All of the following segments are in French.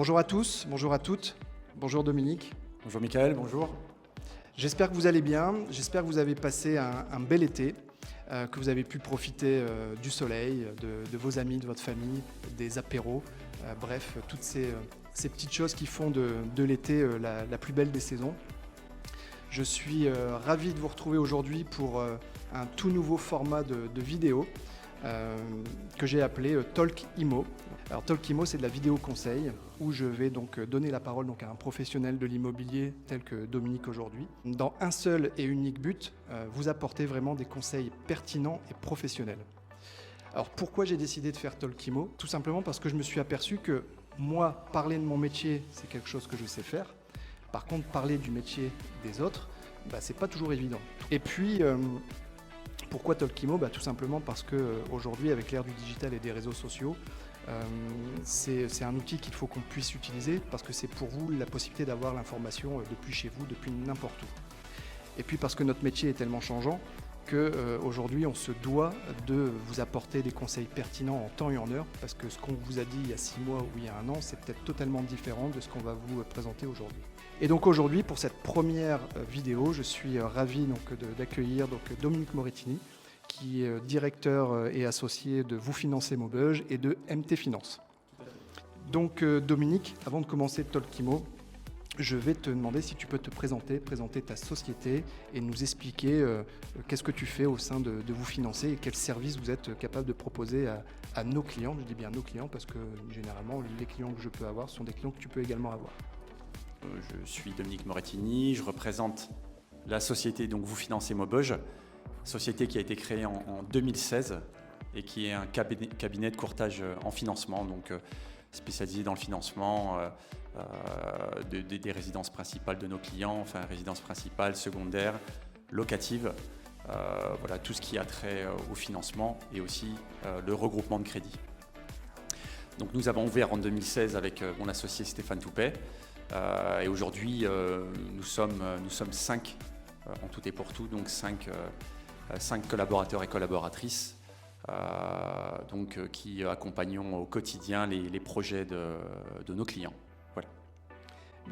Bonjour à tous, bonjour à toutes, bonjour Dominique. Bonjour Michael, bonjour. J'espère que vous allez bien, j'espère que vous avez passé un bel été, que vous avez pu profiter du soleil, de vos amis, de votre famille, des apéros, bref, toutes ces petites choses qui font de l'été la plus belle des saisons. Je suis ravi de vous retrouver aujourd'hui pour un tout nouveau format de vidéo que j'ai appelé Talk Immo. Alors Talk Immo, c'est de la vidéo conseil où je vais donc donner la parole à un professionnel de l'immobilier tel que Dominique aujourd'hui. Dans un seul et unique but, vous apporter vraiment des conseils pertinents et professionnels. Alors pourquoi j'ai décidé de faire Talk Immo ? Tout simplement parce que je me suis aperçu que moi, parler de mon métier, c'est quelque chose que je sais faire. Par contre, parler du métier des autres, c'est pas toujours évident. Et puis, pourquoi Talk Immo ? Tout simplement parce qu'aujourd'hui, avec l'ère du digital et des réseaux sociaux, c'est un outil qu'il faut qu'on puisse utiliser parce que c'est pour vous la possibilité d'avoir l'information depuis chez vous, depuis n'importe où. Et puis parce que notre métier est tellement changeant qu'aujourd'hui on se doit de vous apporter des conseils pertinents en temps et en heure parce que ce qu'on vous a dit il y a 6 mois ou il y a un an, c'est peut-être totalement différent de ce qu'on va vous présenter aujourd'hui. Et donc aujourd'hui, pour cette première vidéo, je suis ravi d'accueillir Dominique Morettini, qui est directeur et associé de Vous Financez Maubeuge et de MT Finance. Donc Dominique, avant de commencer Talk Immo, je vais te demander si tu peux te présenter ta société et nous expliquer qu'est-ce que tu fais au sein de Vous Financez et quels services vous êtes capable de proposer à nos clients. Je dis bien nos clients parce que généralement les clients que je peux avoir sont des clients que tu peux également avoir. Je suis Dominique Morettini, je représente la société donc Vous Financez Maubeuge, société qui a été créée en 2016 et qui est un cabinet de courtage en financement, donc spécialisé dans le financement des résidences principales de nos clients, enfin résidences principales, secondaires, locatives, voilà tout ce qui a trait au financement et aussi le regroupement de crédit. Donc nous avons ouvert en 2016 avec mon associé Stéphane Toupet et aujourd'hui nous sommes 5 en tout et pour tout, donc 5 collaborateurs et collaboratrices qui accompagnons au quotidien les projets de nos clients. Voilà.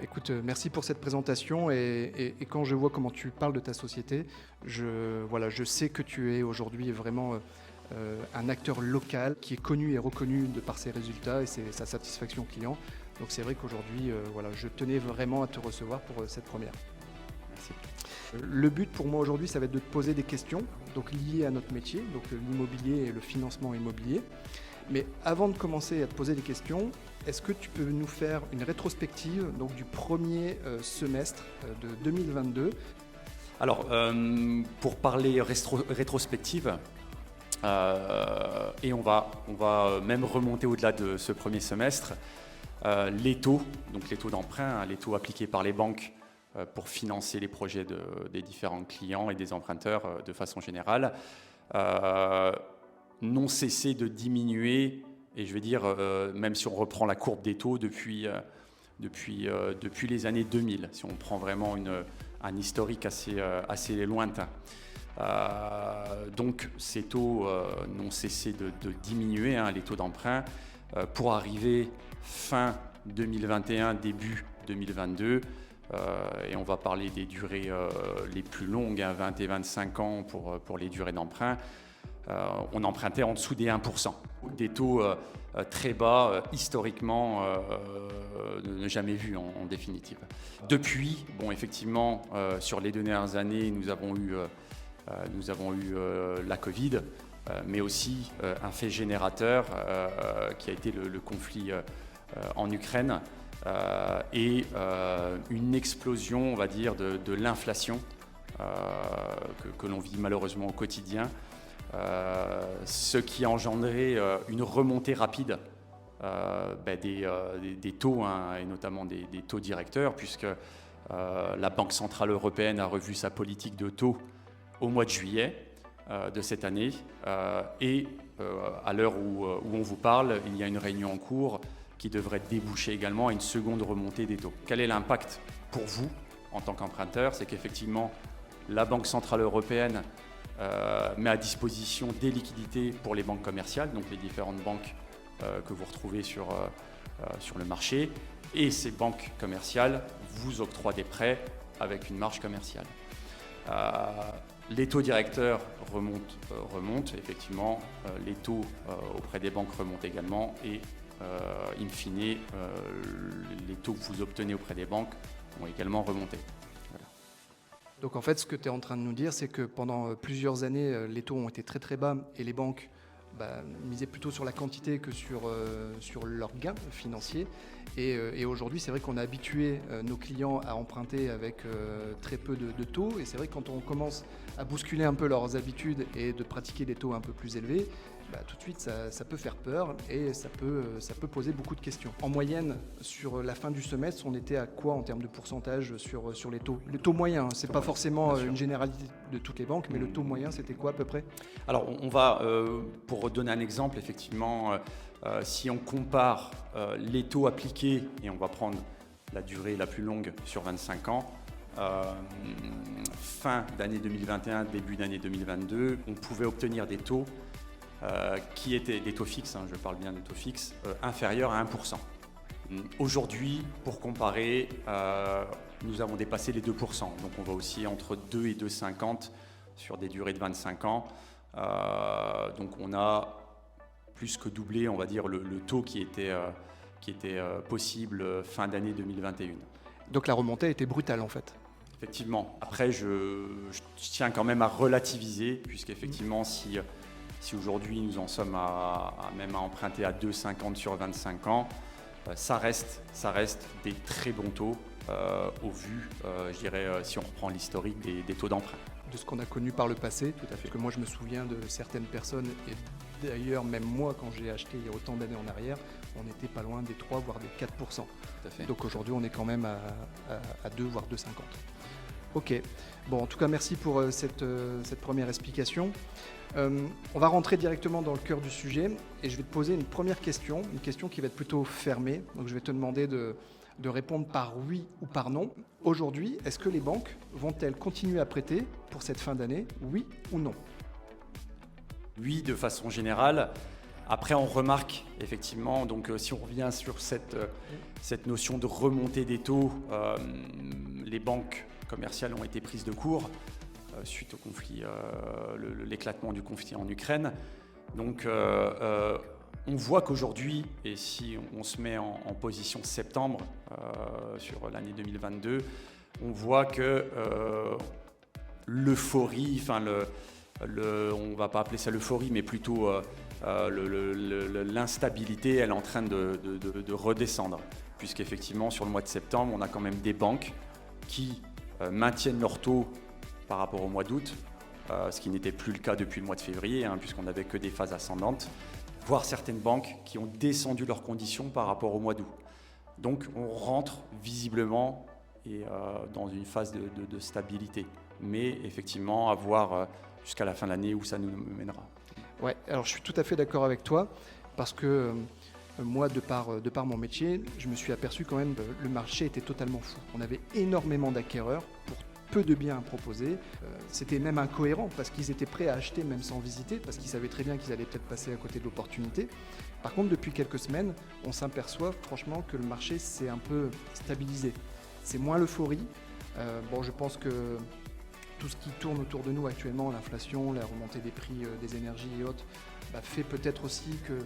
Écoute, merci pour cette présentation et quand je vois comment tu parles de ta société, je sais que tu es aujourd'hui vraiment un acteur local qui est connu et reconnu de par ses résultats et sa satisfaction client. Donc c'est vrai qu'aujourd'hui, je tenais vraiment à te recevoir pour cette première. Merci. Le but pour moi aujourd'hui, ça va être de te poser des questions liées à notre métier, donc l'immobilier et le financement immobilier. Mais avant de commencer à te poser des questions, est-ce que tu peux nous faire une rétrospective du premier semestre de 2022 ? Alors, pour parler rétrospective, et on va même remonter au-delà de ce premier semestre, les taux d'emprunt, les taux appliqués par les banques pour financer les projets des différents clients et des emprunteurs de façon générale, n'ont cessé de diminuer, et je vais dire, même si on reprend la courbe des taux depuis les années 2000, si on prend vraiment un historique assez lointain. Donc ces taux n'ont cessé de diminuer, les taux d'emprunt, pour arriver fin 2021, début 2022, et on va parler des durées les plus longues, 20 et 25 ans pour les durées d'emprunt. On empruntait en dessous des 1%. Des taux très bas, historiquement, ne jamais vus en définitive. Depuis, effectivement, sur les 2 dernières années, nous avons eu la Covid, mais aussi un fait générateur qui a été le conflit en Ukraine et une explosion, on va dire, de l'inflation que l'on vit malheureusement au quotidien, ce qui a engendré une remontée rapide des taux, et notamment des taux directeurs, puisque la Banque Centrale Européenne a revu sa politique de taux au mois de juillet de cette année, et à l'heure où on vous parle, il y a une réunion en cours qui devrait déboucher également à une seconde remontée des taux. Quel est l'impact pour vous en tant qu'emprunteur ? C'est qu'effectivement, la Banque Centrale Européenne met à disposition des liquidités pour les banques commerciales, donc les différentes banques que vous retrouvez sur le marché, Et ces banques commerciales vous octroient des prêts avec une marge commerciale. Les taux directeurs remontent effectivement, les taux auprès des banques remontent également et in fine, les taux que vous obtenez auprès des banques ont également remonté. Voilà. Donc en fait, ce que tu es en train de nous dire, c'est que pendant plusieurs années, les taux ont été très très bas et les banques misaient plutôt sur la quantité que sur leurs gains financiers. Et aujourd'hui, c'est vrai qu'on a habitué nos clients à emprunter avec très peu de taux. Et c'est vrai que quand on commence à bousculer un peu leurs habitudes et de pratiquer des taux un peu plus élevés, tout de suite, ça peut faire peur et ça peut poser beaucoup de questions. En moyenne, sur la fin du semestre, on était à quoi en termes de pourcentage sur les taux? Le taux moyen, ce n'est pas forcément une généralité de toutes les banques, mais le taux moyen, c'était quoi à peu près? Alors, on va, pour donner un exemple, effectivement, si on compare les taux appliqués, et on va prendre la durée la plus longue sur 25 ans, fin d'année 2021, début d'année 2022, on pouvait obtenir des taux qui étaient des taux fixes, je parle bien de taux fixes, inférieurs à 1%. Aujourd'hui, pour comparer, nous avons dépassé les 2%. Donc on va aussi entre 2 et 2,50 sur des durées de 25 ans. Donc on a plus que doublé, on va dire, le taux qui était possible fin d'année 2021. Donc la remontée a été brutale en fait. Effectivement. Après, je tiens quand même à relativiser, puisqu'effectivement, si aujourd'hui nous en sommes même à emprunter à 2,50 sur 25 ans, ça reste des très bons taux au vu, je dirais, si on reprend l'historique des taux d'emprunt. De ce qu'on a connu par le passé. Tout à fait. Parce que moi, je me souviens de certaines personnes, et d'ailleurs, même moi, quand j'ai acheté il y a autant d'années en arrière, on n'était pas loin des 3 voire des 4%. Tout à fait. Donc aujourd'hui, on est quand même à 2 voire 2,50. Ok. Bon, en tout cas, merci pour cette première explication. On va rentrer directement dans le cœur du sujet et je vais te poser une première question, une question qui va être plutôt fermée. Donc je vais te demander de répondre par oui ou par non. Aujourd'hui, est-ce que les banques vont-elles continuer à prêter pour cette fin d'année, oui ou non? Oui, de façon générale. Après, on remarque effectivement, donc si on revient sur cette notion de remontée des taux, les banques commerciales ont été prises de court suite au conflit, l'éclatement du conflit en Ukraine. Donc, on voit qu'aujourd'hui, et si on se met en position septembre sur l'année 2022, on voit que l'euphorie, on ne va pas appeler ça l'euphorie, mais plutôt l'instabilité, elle est en train de redescendre. Puisqu'effectivement, sur le mois de septembre, on a quand même des banques qui maintiennent leurs taux par rapport au mois d'août, ce qui n'était plus le cas depuis le mois de février, puisqu'on n'avait que des phases ascendantes, voire certaines banques qui ont descendu leurs conditions par rapport au mois d'août. Donc on rentre visiblement dans une phase de stabilité, mais effectivement à voir jusqu'à la fin de l'année où ça nous mènera. Ouais, alors je suis tout à fait d'accord avec toi, parce que moi, de par mon métier, je me suis aperçu quand même que le marché était totalement fou. On avait énormément d'acquéreurs pour peu de biens à proposer. C'était même incohérent parce qu'ils étaient prêts à acheter même sans visiter, parce qu'ils savaient très bien qu'ils allaient peut-être passer à côté de l'opportunité. Par contre, depuis quelques semaines, on s'aperçoit franchement que le marché s'est un peu stabilisé. C'est moins l'euphorie. Je pense que tout ce qui tourne autour de nous actuellement, l'inflation, la remontée des prix des énergies et autres, fait peut-être aussi que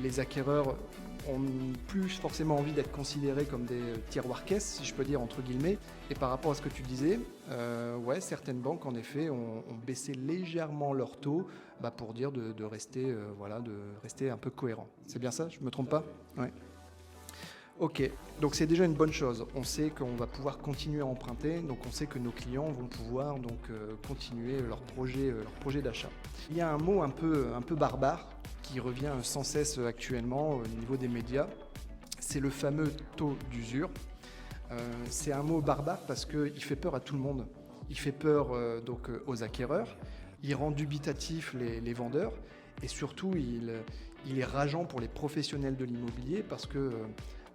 les acquéreurs ont plus forcément envie d'être considérés comme des tiroirs caisses, si je peux dire entre guillemets. Et par rapport à ce que tu disais, certaines banques en effet ont baissé légèrement leur taux pour dire de rester un peu cohérent. C'est bien ça, je ne me trompe pas? Ouais. Ok, donc c'est déjà une bonne chose. On sait qu'on va pouvoir continuer à emprunter, donc on sait que nos clients vont pouvoir continuer leur projet d'achat. Il y a un mot un peu barbare qui revient sans cesse actuellement au niveau des médias, c'est le fameux taux d'usure. C'est un mot barbare parce qu'il fait peur à tout le monde. Il fait peur aux acquéreurs, il rend dubitatifs les vendeurs et surtout il est rageant pour les professionnels de l'immobilier parce que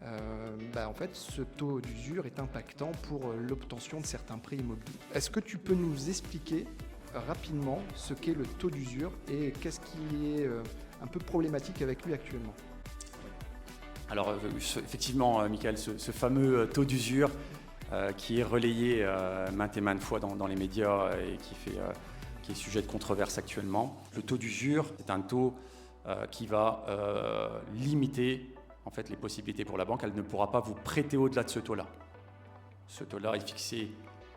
en fait, ce taux d'usure est impactant pour l'obtention de certains prêts immobiliers. Est-ce que tu peux nous expliquer rapidement ce qu'est le taux d'usure et qu'est-ce qui est un peu problématique avec lui actuellement? Alors effectivement, Michael, ce fameux taux d'usure qui est relayé maintes et maintes fois dans les médias et qui est sujet de controverse actuellement. Le taux d'usure, c'est un taux qui va limiter en fait, les possibilités pour la banque. Elle ne pourra pas vous prêter au-delà de ce taux-là. Ce taux-là est fixé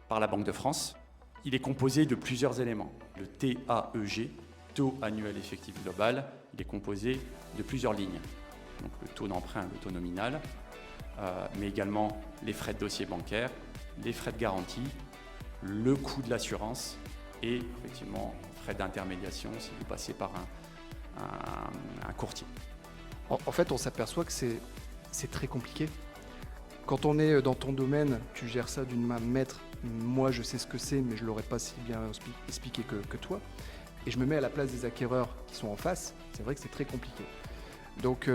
par la Banque de France. Il est composé de plusieurs éléments. Le TAEG, taux annuel effectif global, il est composé de plusieurs lignes. Donc le taux d'emprunt, le taux nominal, mais également les frais de dossier bancaire, les frais de garantie, le coût de l'assurance et effectivement frais d'intermédiation si vous passez par un courtier. En fait, on s'aperçoit que c'est très compliqué. Quand on est dans ton domaine, tu gères ça d'une main de maître. Moi, je sais ce que c'est, mais je ne l'aurais pas si bien expliqué que toi. Et je me mets à la place des acquéreurs qui sont en face. C'est vrai que c'est très compliqué. Donc,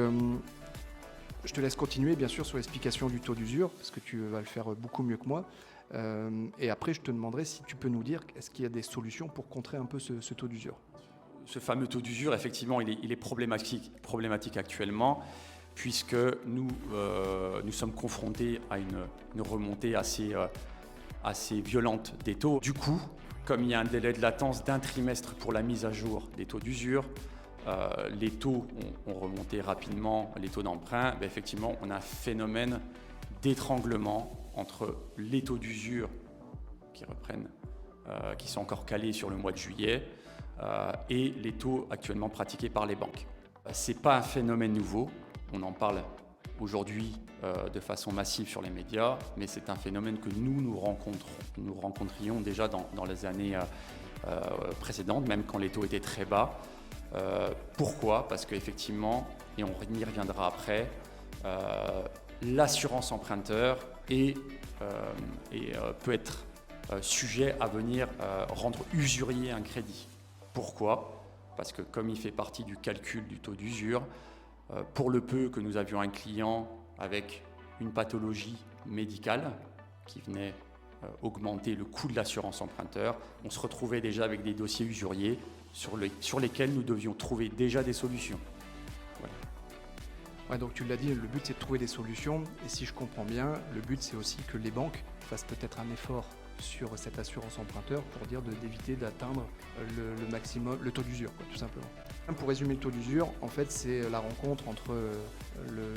je te laisse continuer, bien sûr, sur l'explication du taux d'usure, parce que tu vas le faire beaucoup mieux que moi. Et après, je te demanderai si tu peux nous dire, est-ce qu'il y a des solutions pour contrer un peu ce taux d'usure ? Ce fameux taux d'usure, effectivement, il est problématique actuellement, puisque nous sommes confrontés à une remontée assez violente des taux. Du coup, comme il y a un délai de latence d'1 trimestre pour la mise à jour des taux d'usure, les taux ont remonté rapidement, les taux d'emprunt, effectivement, on a un phénomène d'étranglement entre les taux d'usure qui reprennent, qui sont encore calés sur le mois de juillet, et les taux actuellement pratiqués par les banques. Ce n'est pas un phénomène nouveau, on en parle aujourd'hui de façon massive sur les médias, mais c'est un phénomène que nous rencontrions déjà dans les années précédentes, même quand les taux étaient très bas. Pourquoi ? Parce qu'effectivement, et on y reviendra après, l'assurance emprunteur peut être sujet à venir rendre usurier un crédit. Pourquoi ? Parce que comme il fait partie du calcul du taux d'usure, pour le peu que nous avions un client avec une pathologie médicale qui venait augmenter le coût de l'assurance emprunteur, on se retrouvait déjà avec des dossiers usuriers sur lesquels nous devions trouver déjà des solutions. Voilà. Ouais, donc tu l'as dit, le but c'est de trouver des solutions. Et si je comprends bien, le but c'est aussi que les banques fassent peut-être un effort sur cette assurance emprunteur pour dire d'éviter d'atteindre le maximum, le taux d'usure, tout simplement. Pour résumer le taux d'usure, en fait, c'est la rencontre entre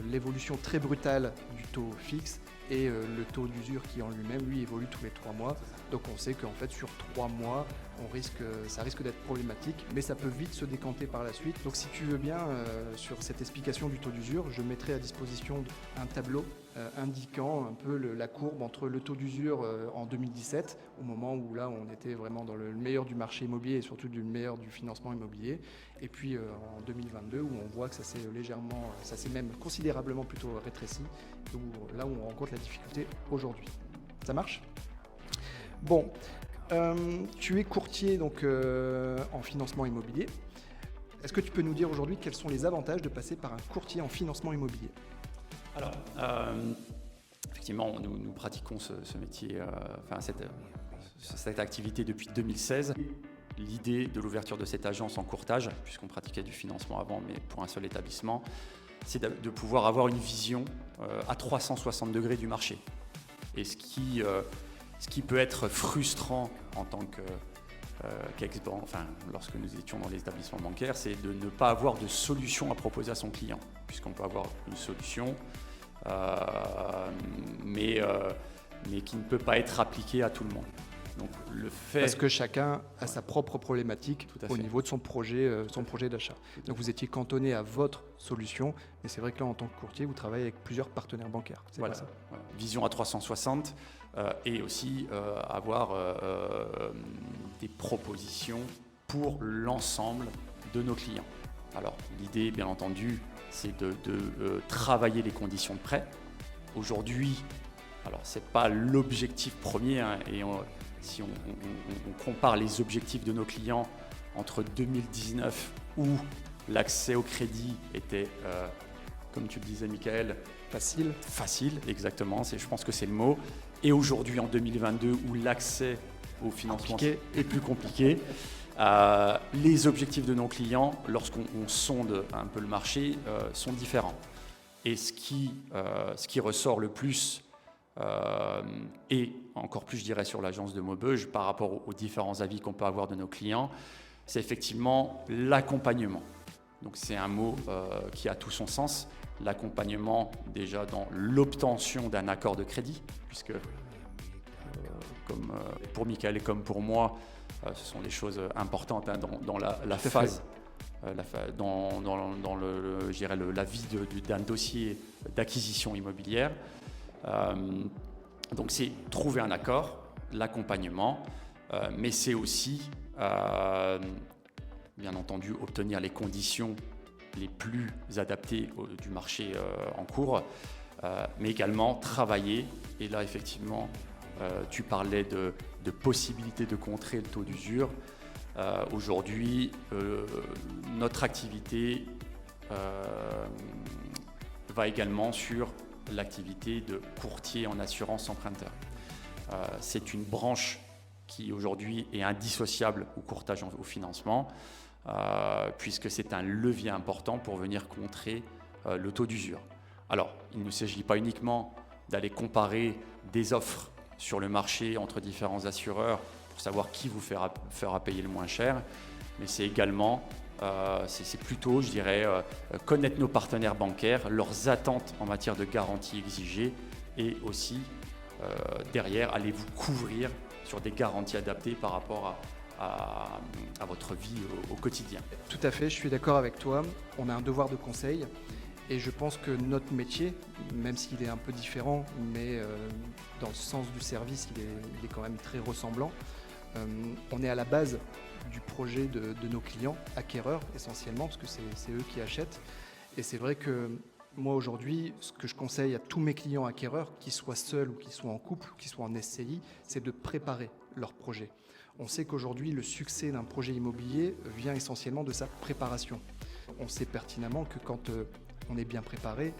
l'évolution très brutale du taux fixe et le taux d'usure qui en lui-même, lui, évolue tous les 3 mois. Donc on sait qu'en fait, sur 3 mois, ça risque d'être problématique, mais ça peut vite se décanter par la suite. Donc si tu veux bien, sur cette explication du taux d'usure, je mettrai à disposition un tableau indiquant un peu la courbe entre le taux d'usure en 2017, au moment où là on était vraiment dans le meilleur du marché immobilier et surtout du meilleur du financement immobilier, et puis en 2022 où on voit que ça s'est même considérablement plutôt rétréci, là où on rencontre la difficulté aujourd'hui. Ça marche ? Bon, tu es courtier donc, en financement immobilier. Est-ce que tu peux nous dire aujourd'hui quels sont les avantages de passer par un courtier en financement immobilier ? Alors, effectivement, nous pratiquons ce métier, cette activité depuis 2016. L'idée de l'ouverture de cette agence en courtage, puisqu'on pratiquait du financement avant, mais pour un seul établissement, c'est de pouvoir avoir une vision à 360 degrés du marché. Et ce qui peut être frustrant en tant qu'ex-banque, lorsque nous étions dans les établissements bancaires, c'est de ne pas avoir de solution à proposer à son client, puisqu'on peut avoir une solution, mais qui ne peut pas être appliquée à tout le monde. Donc, parce que chacun a sa propre problématique au niveau de son projet d'achat. Donc vous étiez cantonné à votre solution, mais c'est vrai que là, en tant que courtier, vous travaillez avec plusieurs partenaires bancaires. C'est voilà. Pas ça. Voilà. Vision à 360 et aussi avoir des propositions pour l'ensemble de nos clients. Alors l'idée, bien entendu, c'est de travailler les conditions de prêt. Aujourd'hui, alors c'est pas l'objectif premier, si on compare les objectifs de nos clients entre 2019 où l'accès au crédit était, comme tu le disais Michael, facile, exactement, je pense que c'est le mot, et aujourd'hui en 2022 où l'accès au financement est plus compliqué, les objectifs de nos clients, lorsqu'on sonde un peu le marché, sont différents. Et ce qui ressort le plus, et encore plus je dirais sur l'agence de Maubeuge par rapport aux différents avis qu'on peut avoir de nos clients, c'est effectivement l'accompagnement. Donc c'est un mot qui a tout son sens. L'accompagnement déjà dans l'obtention d'un accord de crédit, puisque comme pour Michael et comme pour moi, ce sont des choses importantes dans la phase, dans je dirais la vie d'un dossier d'acquisition immobilière. Donc c'est trouver un accord, l'accompagnement, mais c'est aussi, bien entendu, obtenir les conditions les plus adaptées du marché en cours, mais également travailler, et là effectivement, tu parlais de possibilité de contrer le taux d'usure. Aujourd'hui, notre activité va également sur l'activité de courtier en assurance emprunteur. C'est une branche qui aujourd'hui est indissociable au courtage au financement, puisque c'est un levier important pour venir contrer le taux d'usure. Alors, il ne s'agit pas uniquement d'aller comparer des offres sur le marché entre différents assureurs pour savoir qui vous fera payer le moins cher, mais c'est également, c'est plutôt, je dirais, connaître nos partenaires bancaires, leurs attentes en matière de garantie exigée, et aussi, derrière, aller vous couvrir sur des garanties adaptées par rapport à votre vie au quotidien. Tout à fait, je suis d'accord avec toi. On a un devoir de conseil. Et je pense que notre métier, même s'il est un peu différent, mais dans le sens du service, il est quand même très ressemblant. On est à la base du projet de nos clients, acquéreurs essentiellement, parce que c'est eux qui achètent. Et c'est vrai que moi aujourd'hui, ce que je conseille à tous mes clients acquéreurs, qu'ils soient seuls ou qu'ils soient en couple, ou qu'ils soient en SCI, c'est de préparer leur projet. On sait qu'aujourd'hui, le succès d'un projet immobilier vient essentiellement de sa préparation. On sait pertinemment que quand on est bien préparé,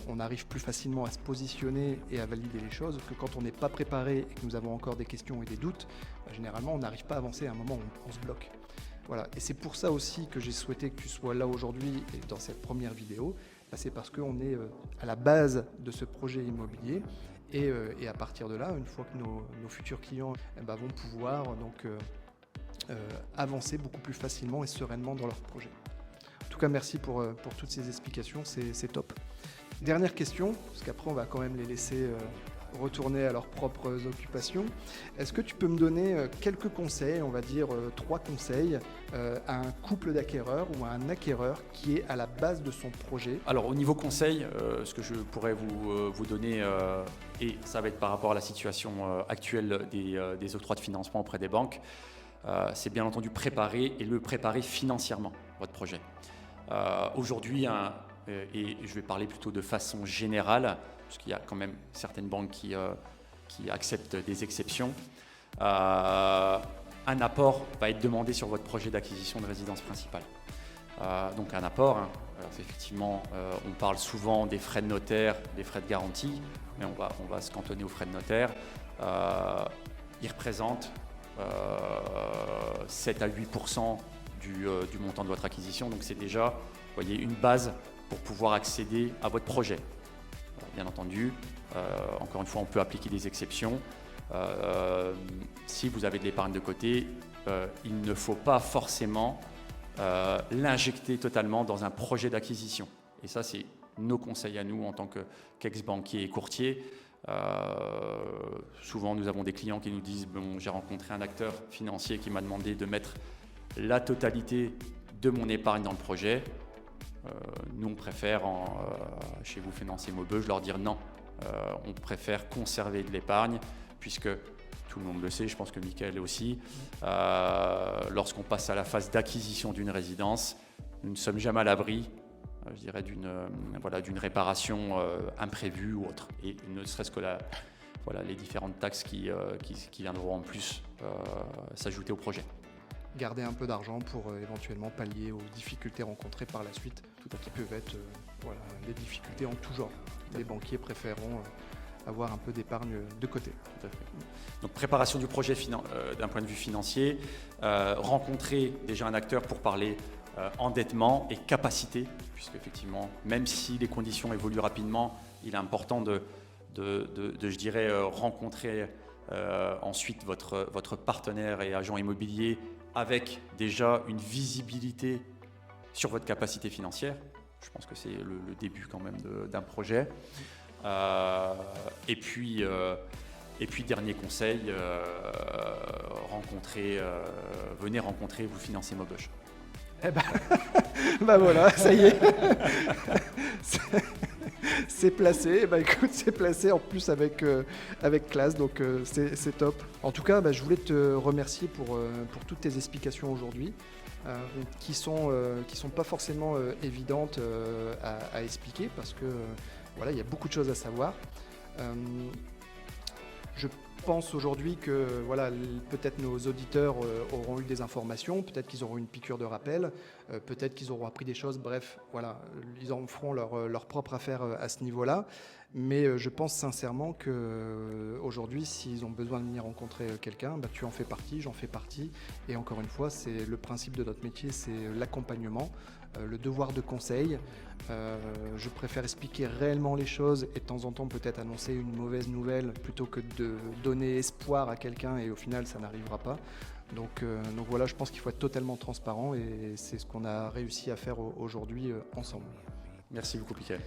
on arrive plus facilement à se positionner et à valider les choses que quand on n'est pas préparé et que nous avons encore des questions et des doutes, généralement on n'arrive pas à avancer à un moment où on se bloque. Voilà. Et c'est pour ça aussi que j'ai souhaité que tu sois là aujourd'hui et dans cette première vidéo, c'est parce qu'on est à la base de ce projet immobilier et à partir de là, une fois que nos futurs clients vont pouvoir donc, avancer beaucoup plus facilement et sereinement dans leur projet. En tout cas, merci pour toutes ces explications, c'est top. Dernière question, parce qu'après on va quand même les laisser retourner à leurs propres occupations. Est-ce que tu peux me donner quelques conseils, on va dire 3 conseils, à un couple d'acquéreurs ou à un acquéreur qui est à la base de son projet? Alors au niveau conseil, ce que je pourrais vous donner, et ça va être par rapport à la situation actuelle des octrois de financement auprès des banques, c'est bien entendu préparer et le préparer financièrement, votre projet. Aujourd'hui, et je vais parler plutôt de façon générale, parce qu'il y a quand même certaines banques qui acceptent des exceptions, un apport va être demandé sur votre projet d'acquisition de résidence principale. Donc un apport, effectivement, on parle souvent des frais de notaire, des frais de garantie, mais on va se cantonner aux frais de notaire. Ils représentent 7 à 8% du montant de votre acquisition, donc c'est déjà, vous voyez, une base pour pouvoir accéder à votre projet. Bien entendu, encore une fois, on peut appliquer des exceptions. Si vous avez de l'épargne de côté, il ne faut pas forcément l'injecter totalement dans un projet d'acquisition. Et ça, c'est nos conseils à nous en tant qu'ex-banquier et courtier. Souvent, nous avons des clients qui nous disent bon, j'ai rencontré un acteur financier qui m'a demandé de mettre la totalité de mon épargne dans le projet. Nous, on préfère, chez vous Financier Maubeuge, leur dire non. On préfère conserver de l'épargne, puisque tout le monde le sait, je pense que Michael aussi, lorsqu'on passe à la phase d'acquisition d'une résidence, nous ne sommes jamais à l'abri, je dirais, d'une réparation imprévue ou autre. Et ne serait-ce que les différentes taxes qui viendront en plus s'ajouter au projet. Garder un peu d'argent pour éventuellement pallier aux difficultés rencontrées par la suite, qui peuvent être des difficultés en tout genre. Les banquiers préféreront avoir un peu d'épargne de côté. Tout à fait. Donc préparation du projet d'un point de vue financier, rencontrer déjà un acteur pour parler endettement et capacité, puisque effectivement, même si les conditions évoluent rapidement, il est important je dirais, rencontrer ensuite votre partenaire et agent immobilier avec déjà une visibilité sur votre capacité financière. Je pense que c'est le début quand même d'un projet. Et puis, dernier conseil, venez rencontrer Vous financez Maubeuge. Eh ben, bah voilà, ça y est. C'est placé. Eh ben, écoute, c'est placé en plus avec classe, donc c'est top. En tout cas, je voulais te remercier pour toutes tes explications aujourd'hui, qui sont pas forcément évidentes à expliquer, parce que voilà, il y a beaucoup de choses à savoir. Je pense aujourd'hui que voilà, peut-être nos auditeurs auront eu des informations, peut-être qu'ils auront eu une piqûre de rappel, peut-être qu'ils auront appris des choses, bref, voilà, ils en feront leur propre affaire à ce niveau-là. Mais je pense sincèrement qu'aujourd'hui, s'ils ont besoin de venir rencontrer quelqu'un, tu en fais partie, j'en fais partie. Et encore une fois, c'est le principe de notre métier, c'est l'accompagnement, le devoir de conseil. Je préfère expliquer réellement les choses et de temps en temps peut-être annoncer une mauvaise nouvelle plutôt que de donner espoir à quelqu'un et au final ça n'arrivera pas. Donc voilà, je pense qu'il faut être totalement transparent et c'est ce qu'on a réussi à faire aujourd'hui ensemble. Merci beaucoup, Michael.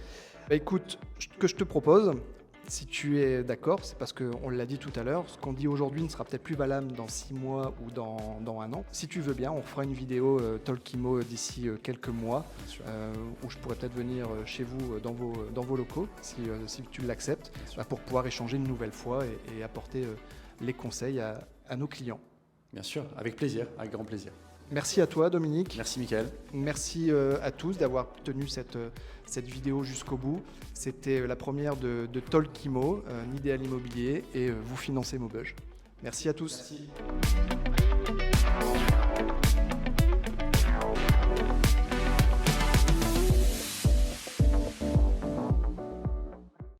Écoute, ce que je te propose, si tu es d'accord, c'est parce qu'on l'a dit tout à l'heure, ce qu'on dit aujourd'hui ne sera peut-être plus valable dans 6 mois ou dans 1 an. Si tu veux bien, on fera une vidéo Talkimo d'ici quelques mois, où je pourrais peut-être venir chez vous dans vos locaux, si tu l'acceptes, pour pouvoir échanger une nouvelle fois et apporter les conseils à nos clients. Bien sûr, avec plaisir, avec grand plaisir. Merci à toi, Dominique. Merci, Michael. Merci à tous d'avoir tenu cette vidéo jusqu'au bout. C'était la première de Talkimo, Nidéal Immobilier et Vous financez Maubeuge. Merci à tous. Merci.